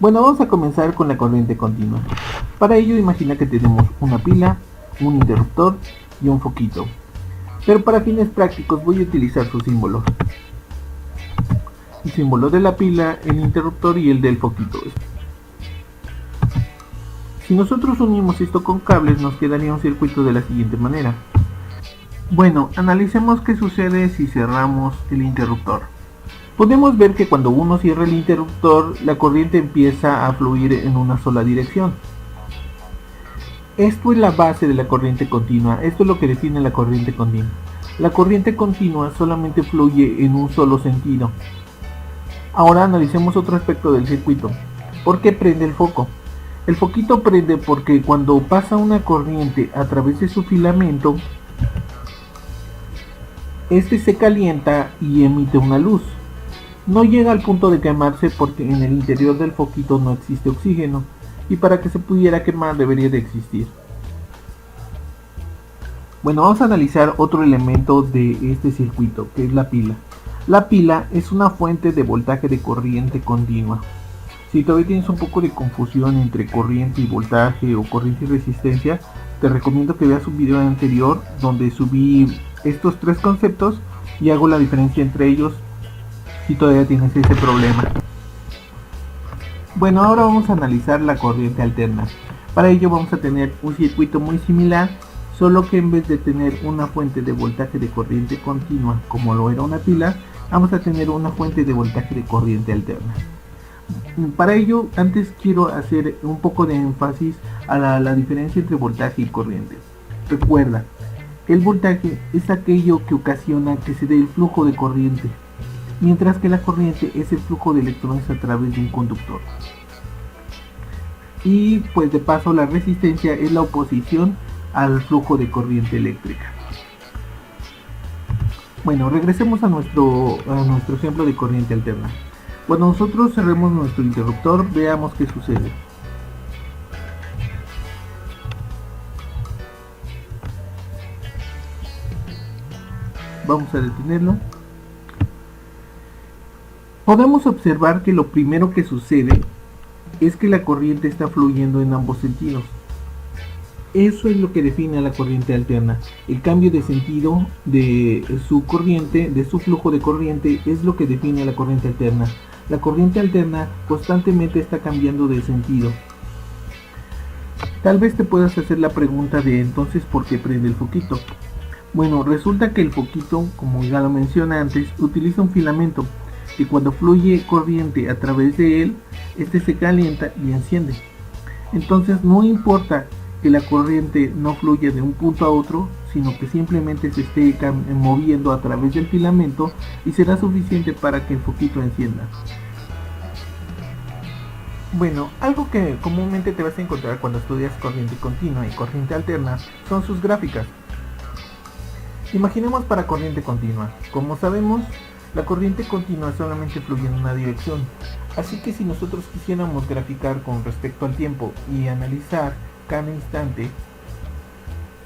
Bueno, vamos a comenzar con la corriente continua. Para ello imagina que tenemos una pila, un interruptor y un foquito. Pero para fines prácticos voy a utilizar sus símbolos. El símbolo de la pila, el interruptor y el del foquito. Si nosotros unimos esto con cables nos quedaría un circuito de la siguiente manera. Bueno, analicemos qué sucede si cerramos el interruptor. Podemos ver que cuando uno cierra el interruptor, la corriente empieza a fluir en una sola dirección. Esto es la base de la corriente continua, esto es lo que define la corriente continua. La corriente continua solamente fluye en un solo sentido. Ahora analicemos otro aspecto del circuito. ¿Por qué prende el foco? El foquito prende porque cuando pasa una corriente a través de su filamento, este se calienta y emite una luz. No llega al punto de quemarse porque en el interior del foquito no existe oxígeno y para que se pudiera quemar debería de existir. Bueno, vamos a analizar otro elemento de este circuito, que es la pila. La pila es una fuente de voltaje de corriente continua. Si todavía tienes un poco de confusión entre corriente y voltaje o corriente y resistencia, te recomiendo que veas un video anterior donde subí estos tres conceptos y hago la diferencia entre ellos si todavía tienes ese problema. Bueno, ahora vamos a analizar la corriente alterna. Para ello vamos a tener un circuito muy similar, solo que en vez de tener una fuente de voltaje de corriente continua como lo era una pila, vamos a tener una fuente de voltaje de corriente alterna. Para ello, antes quiero hacer un poco de énfasis a la diferencia entre voltaje y corriente. Recuerda, el voltaje es aquello que ocasiona que se dé el flujo de corriente, mientras que la corriente es el flujo de electrones a través de un conductor. Y pues de paso la resistencia es la oposición al flujo de corriente eléctrica. Bueno, regresemos a nuestro ejemplo de corriente alterna. Cuando nosotros cerremos nuestro interruptor, veamos qué sucede. Vamos a detenerlo. Podemos observar que lo primero que sucede es que la corriente está fluyendo en ambos sentidos. Eso es lo que define a la corriente alterna. El cambio de sentido de su corriente, de su flujo de corriente, es lo que define a la corriente alterna. La corriente alterna constantemente está cambiando de sentido. Tal vez te puedas hacer la pregunta de entonces ¿por qué prende el foquito? Bueno, resulta que el foquito, como ya lo mencioné antes, utiliza un filamento que cuando fluye corriente a través de él, este se calienta y enciende. Entonces no importa que la corriente no fluya de un punto a otro, sino que simplemente se esté moviendo a través del filamento y será suficiente para que el foquito encienda. Bueno, algo que comúnmente te vas a encontrar cuando estudias corriente continua y corriente alterna son sus gráficas. Imaginemos para corriente continua. Como sabemos, la corriente continua solamente fluye en una dirección, así que si nosotros quisiéramos graficar con respecto al tiempo y analizar cada instante,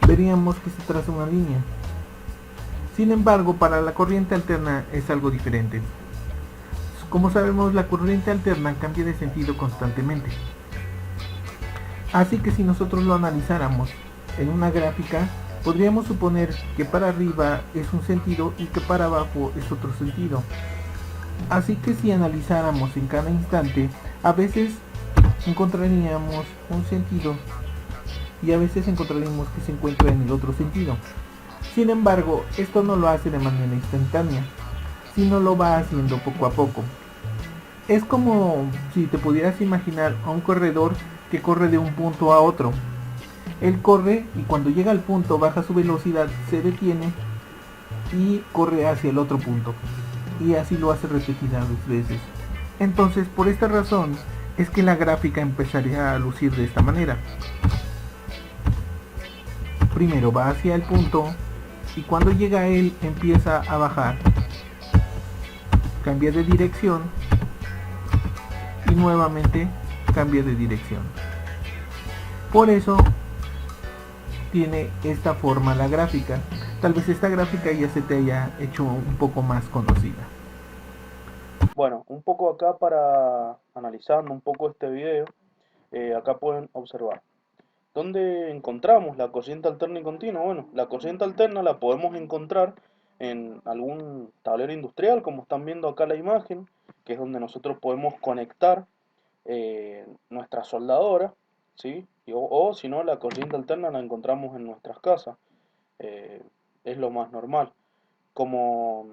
veríamos que se traza una línea. Sin embargo, para la corriente alterna es algo diferente. Como sabemos, la corriente alterna cambia de sentido constantemente. Así que si nosotros lo analizáramos en una gráfica, podríamos suponer que para arriba es un sentido y que para abajo es otro sentido. Así que si analizáramos en cada instante, a veces encontraríamos un sentido y a veces encontraríamos que se encuentra en el otro sentido. Sin embargo, esto no lo hace de manera instantánea, sino lo va haciendo poco a poco. Es como si te pudieras imaginar a un corredor que corre de un punto a otro. Él corre y cuando llega al punto baja su velocidad, se detiene y corre hacia el otro punto. Y así lo hace repetidas veces. Entonces, por esta razón es que la gráfica empezaría a lucir de esta manera. Primero va hacia el punto y cuando llega a él empieza a bajar. Cambia de dirección y nuevamente cambia de dirección. Por eso tiene esta forma la gráfica. Tal vez esta gráfica ya se te haya hecho un poco más conocida. Bueno, un poco acá para analizando un poco este video, acá pueden observar. ¿Dónde encontramos la corriente alterna y continua? Bueno, la corriente alterna la podemos encontrar en algún tablero industrial, como están viendo acá la imagen, que es donde nosotros podemos conectar nuestra soldadora, ¿sí? O si no, la corriente alterna la encontramos en nuestras casas, eh, es lo más normal, como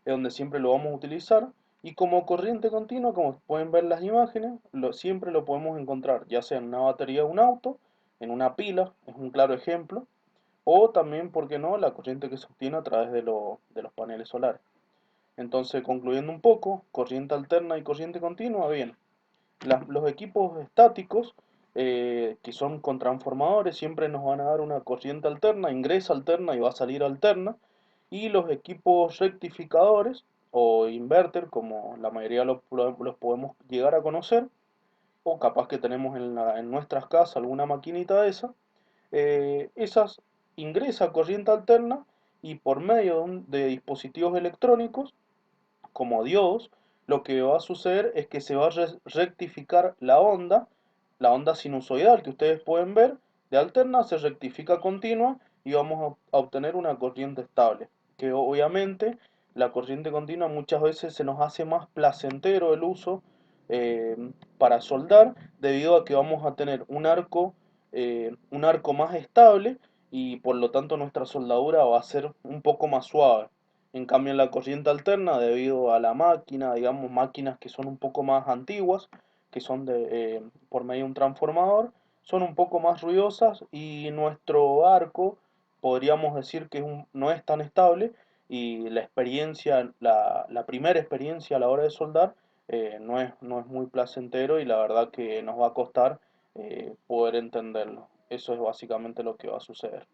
es donde siempre lo vamos a utilizar. Y como corriente continua, como pueden ver las imágenes, siempre lo podemos encontrar, ya sea en una batería de un auto, en una pila, es un claro ejemplo, o también, ¿por qué no?, la corriente que se obtiene a través de los paneles solares. Entonces, concluyendo un poco, corriente alterna y corriente continua, bien, los equipos estáticos, que son con transformadores, siempre nos van a dar una corriente alterna, ingresa alterna y va a salir alterna. Y los equipos rectificadores o inverter, como la mayoría los podemos llegar a conocer, o capaz que tenemos en nuestras casas alguna maquinita de esas ingresa corriente alterna y por medio de dispositivos electrónicos como diodos, lo que va a suceder es que se va a rectificar la onda sinusoidal que ustedes pueden ver, de alterna se rectifica continua y vamos a obtener una corriente estable, que obviamente la corriente continua muchas veces se nos hace más placentero el uso eh, para soldar, debido a que vamos a tener un arco más estable y por lo tanto nuestra soldadura va a ser un poco más suave. En cambio, en la corriente alterna, debido a la máquina, digamos, máquinas que son un poco más antiguas, que son por medio de un transformador, son un poco más ruidosas y nuestro arco podríamos decir que no es tan estable y la experiencia, la primera experiencia a la hora de soldar no es muy placentero y la verdad que nos va a costar poder entenderlo. Eso es básicamente lo que va a suceder.